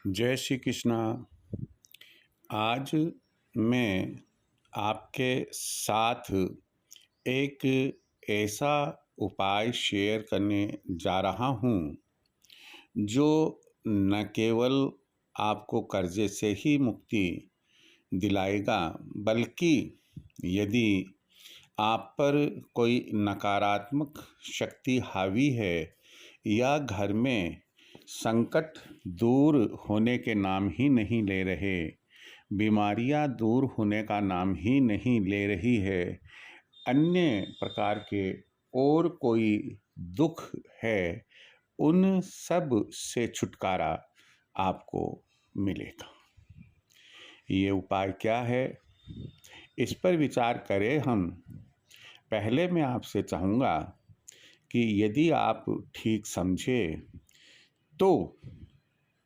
जय श्री कृष्णा। आज मैं आपके साथ एक ऐसा उपाय शेयर करने जा रहा हूँ जो न केवल आपको कर्जे से ही मुक्ति दिलाएगा, बल्कि यदि आप पर कोई नकारात्मक शक्ति हावी है या घर में संकट दूर होने के नाम ही नहीं ले रहे, बीमारियां दूर होने का नाम ही नहीं ले रही है, अन्य प्रकार के और कोई दुख है, उन सब से छुटकारा आपको मिलेगा। ये उपाय क्या है, इस पर विचार करें हम। पहले मैं आपसे चाहूँगा कि यदि आप ठीक समझे तो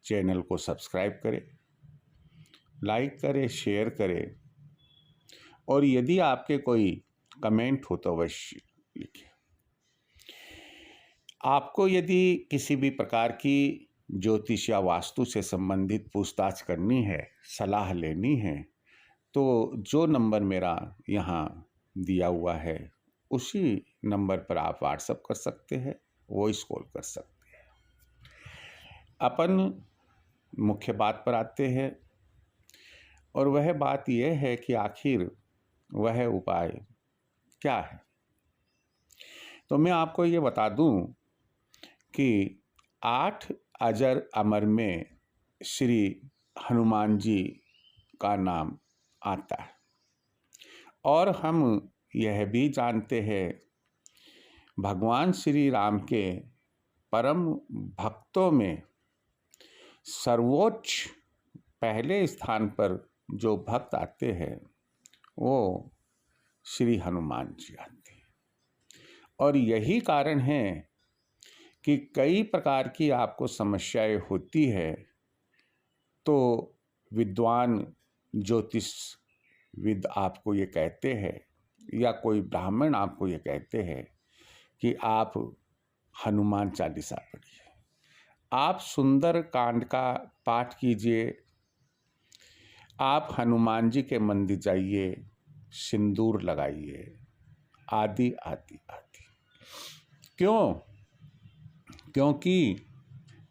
चैनल को सब्सक्राइब करें, लाइक करें, शेयर करें, और यदि आपके कोई कमेंट हो तो अवश्य लिखें। आपको यदि किसी भी प्रकार की ज्योतिष या वास्तु से संबंधित पूछताछ करनी है, सलाह लेनी है, तो जो नंबर मेरा यहाँ दिया हुआ है उसी नंबर पर आप व्हाट्सएप कर सकते हैं, वॉइस कॉल कर सकते हैं। अपन मुख्य बात पर आते हैं, और वह बात यह है कि आखिर वह उपाय क्या है। तो मैं आपको ये बता दूं कि 8 अजर अमर में श्री हनुमान जी का नाम आता है, और हम यह भी जानते हैं भगवान श्री राम के परम भक्तों में सर्वोच्च पहले स्थान पर जो भक्त आते हैं वो श्री हनुमान जी आते हैं। और यही कारण है कि कई प्रकार की आपको समस्याएं होती है तो विद्वान ज्योतिषविद आपको ये कहते हैं या कोई ब्राह्मण आपको ये कहते हैं कि आप हनुमान चालीसा पढ़िए, आप सुंदर कांड का पाठ कीजिए, आप हनुमान जी के मंदिर जाइए, सिंदूर लगाइए, आदि आदि आदि। क्यों? क्योंकि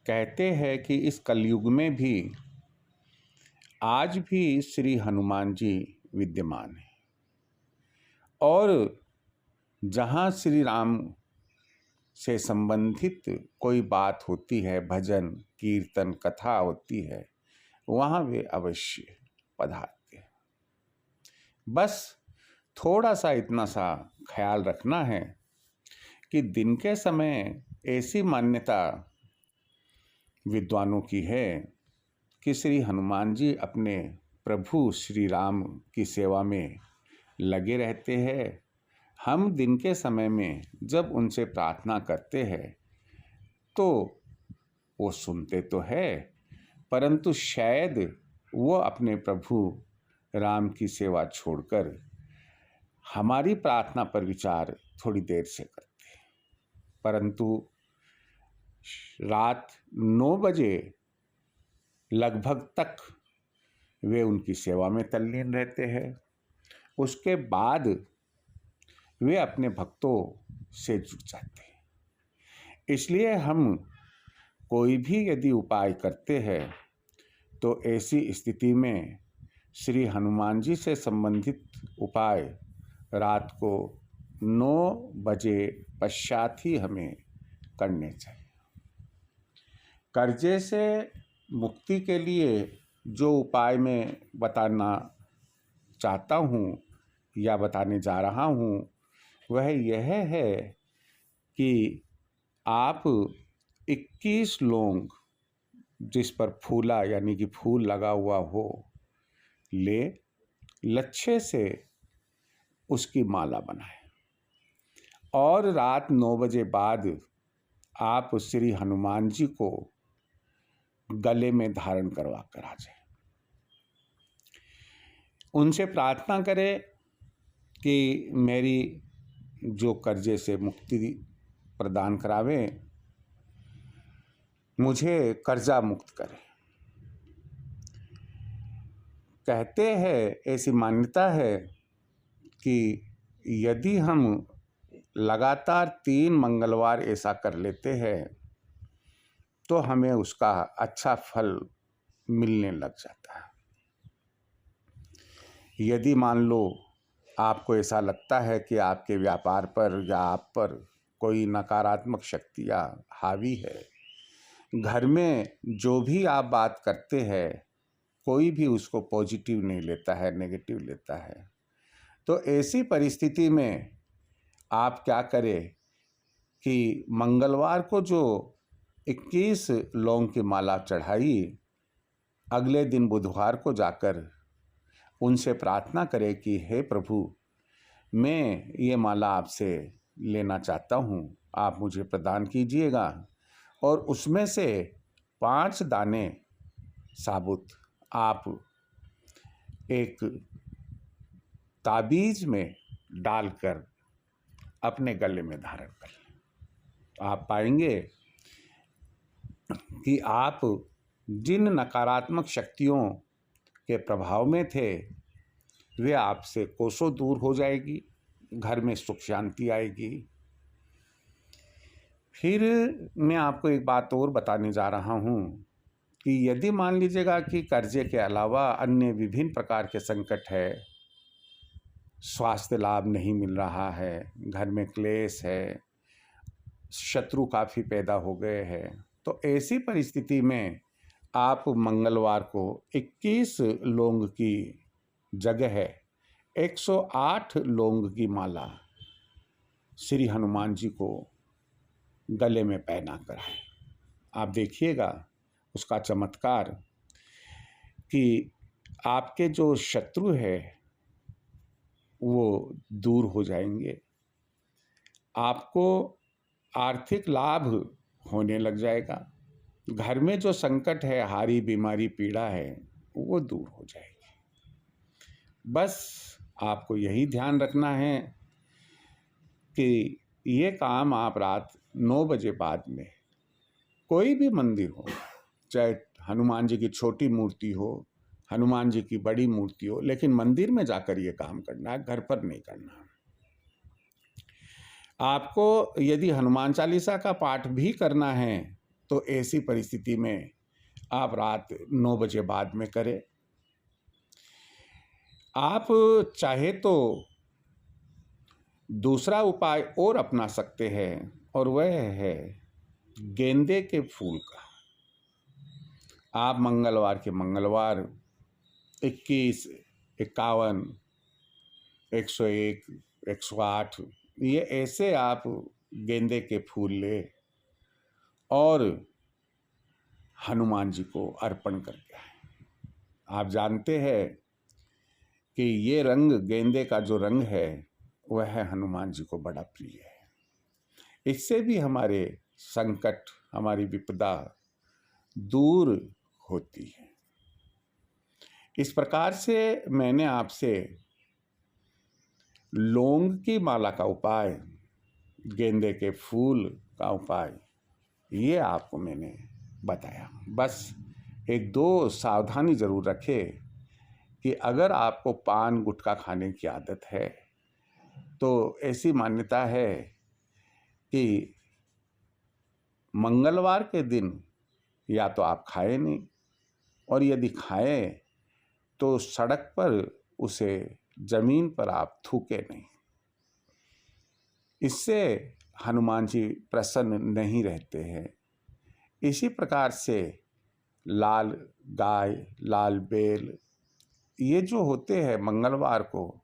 कहते हैं कि इस कलयुग में भी आज भी श्री हनुमान जी विद्यमान हैं, और जहाँ श्री राम से संबंधित कोई बात होती है, भजन कीर्तन कथा होती है, वहाँ वे अवश्य पधारते हैं। बस थोड़ा सा इतना सा ख्याल रखना है कि दिन के समय ऐसी मान्यता विद्वानों की है कि श्री हनुमान जी अपने प्रभु श्री राम की सेवा में लगे रहते हैं। हम दिन के समय में जब उनसे प्रार्थना करते हैं तो वो सुनते तो है, परंतु शायद वो अपने प्रभु राम की सेवा छोड़कर हमारी प्रार्थना पर विचार थोड़ी देर से करते हैं। परंतु रात 9 बजे लगभग तक वे उनकी सेवा में तल्लीन रहते हैं। उसके बाद वे अपने भक्तों से जुड़ जाते हैं। इसलिए हम कोई भी यदि उपाय करते हैं तो ऐसी स्थिति में श्री हनुमान जी से संबंधित उपाय रात को 9 बजे पश्चात ही हमें करने चाहिए। कर्जे से मुक्ति के लिए जो उपाय मैं बताना चाहता हूँ या बताने जा रहा हूँ वह यह है कि आप 21 लौंग जिस पर फूला यानी कि फूल लगा हुआ हो ले, लच्छे से उसकी माला बनाएं, और रात 9 बजे बाद आप श्री हनुमान जी को गले में धारण करवा कर आ जाए। उनसे प्रार्थना करें कि मेरी जो कर्जे से मुक्ति प्रदान करावें, मुझे कर्जा मुक्त करें। कहते हैं, ऐसी मान्यता है कि यदि हम लगातार 3 मंगलवार ऐसा कर लेते हैं तो हमें उसका अच्छा फल मिलने लग जाता है। यदि मान लो आपको ऐसा लगता है कि आपके व्यापार पर या आप पर कोई नकारात्मक शक्तियाँ हावी है, घर में जो भी आप बात करते हैं कोई भी उसको पॉजिटिव नहीं लेता है, नेगेटिव लेता है, तो ऐसी परिस्थिति में आप क्या करें कि मंगलवार को जो 21 लौंग की माला चढ़ाई, अगले दिन बुधवार को जाकर उनसे प्रार्थना करें कि हे प्रभु, मैं ये माला आपसे लेना चाहता हूँ, आप मुझे प्रदान कीजिएगा। और उसमें से 5 दाने साबुत आप एक ताबीज में डालकर अपने गले में धारण कर लें। आप पाएंगे कि आप जिन नकारात्मक शक्तियों के प्रभाव में थे वे आपसे कोसों दूर हो जाएगी, घर में सुख शांति आएगी। फिर मैं आपको एक बात और बताने जा रहा हूँ कि यदि मान लीजिएगा कि कर्जे के अलावा अन्य विभिन्न प्रकार के संकट है, स्वास्थ्य लाभ नहीं मिल रहा है, घर में क्लेश है, शत्रु काफ़ी पैदा हो गए हैं, तो ऐसी परिस्थिति में आप मंगलवार को 21 लौंग की जगह 108 लौंग की माला श्री हनुमान जी को गले में पहना कर आप देखिएगा उसका चमत्कार कि आपके जो शत्रु है वो दूर हो जाएंगे, आपको आर्थिक लाभ होने लग जाएगा, घर में जो संकट है, हारी बीमारी पीड़ा है, वो दूर हो जाएगी। बस आपको यही ध्यान रखना है कि ये काम आप रात 9 बजे बाद में कोई भी मंदिर हो, चाहे हनुमान जी की छोटी मूर्ति हो, हनुमान जी की बड़ी मूर्ति हो, लेकिन मंदिर में जाकर ये काम करना है, घर पर नहीं करना। आपको यदि हनुमान चालीसा का पाठ भी करना है तो ऐसी परिस्थिति में आप रात 9 बजे बाद में करें। आप चाहे तो दूसरा उपाय और अपना सकते हैं और वह है गेंदे के फूल का। आप मंगलवार के मंगलवार 21, 51, 101, 108 ये ऐसे आप गेंदे के फूल ले और हनुमान जी को अर्पण करके आए। आप जानते हैं कि ये रंग, गेंदे का जो रंग है वह हनुमान जी को बड़ा प्रिय है। इससे भी हमारे संकट, हमारी विपदा दूर होती है। इस प्रकार से मैंने आपसे लौंग की माला का उपाय, गेंदे के फूल का उपाय, ये आपको मैंने बताया। बस 1-2 सावधानी ज़रूर रखें कि अगर आपको पान गुटखा खाने की आदत है तो ऐसी मान्यता है कि मंगलवार के दिन या तो आप खाएं नहीं, और यदि खाएं तो सड़क पर उसे जमीन पर आप थूके नहीं। इससे हनुमान जी प्रसन्न नहीं रहते हैं। इसी प्रकार से लाल गाय, लाल बैल ये जो होते हैं मंगलवार को,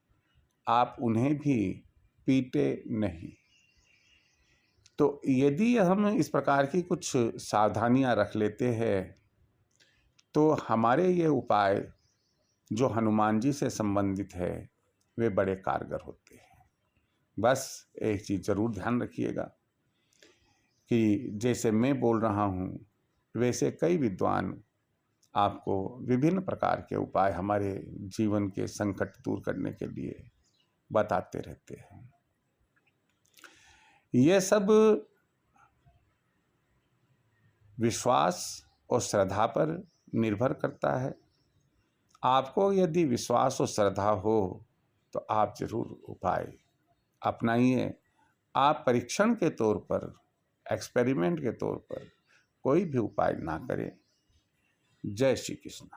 आप उन्हें भी पीटे नहीं। तो यदि हम इस प्रकार की कुछ सावधानियां रख लेते हैं तो हमारे ये उपाय जो हनुमान जी से संबंधित है वे बड़े कारगर होते हैं। बस एक चीज़ ज़रूर ध्यान रखिएगा कि जैसे मैं बोल रहा हूँ वैसे कई विद्वान आपको विभिन्न प्रकार के उपाय हमारे जीवन के संकट दूर करने के लिए बताते रहते हैं। ये सब विश्वास और श्रद्धा पर निर्भर करता है। आपको यदि विश्वास और श्रद्धा हो तो आप जरूर उपाय अपनाइए। आप परीक्षण के तौर पर, एक्सपेरिमेंट के तौर पर कोई भी उपाय ना करें। जय श्री कृष्ण।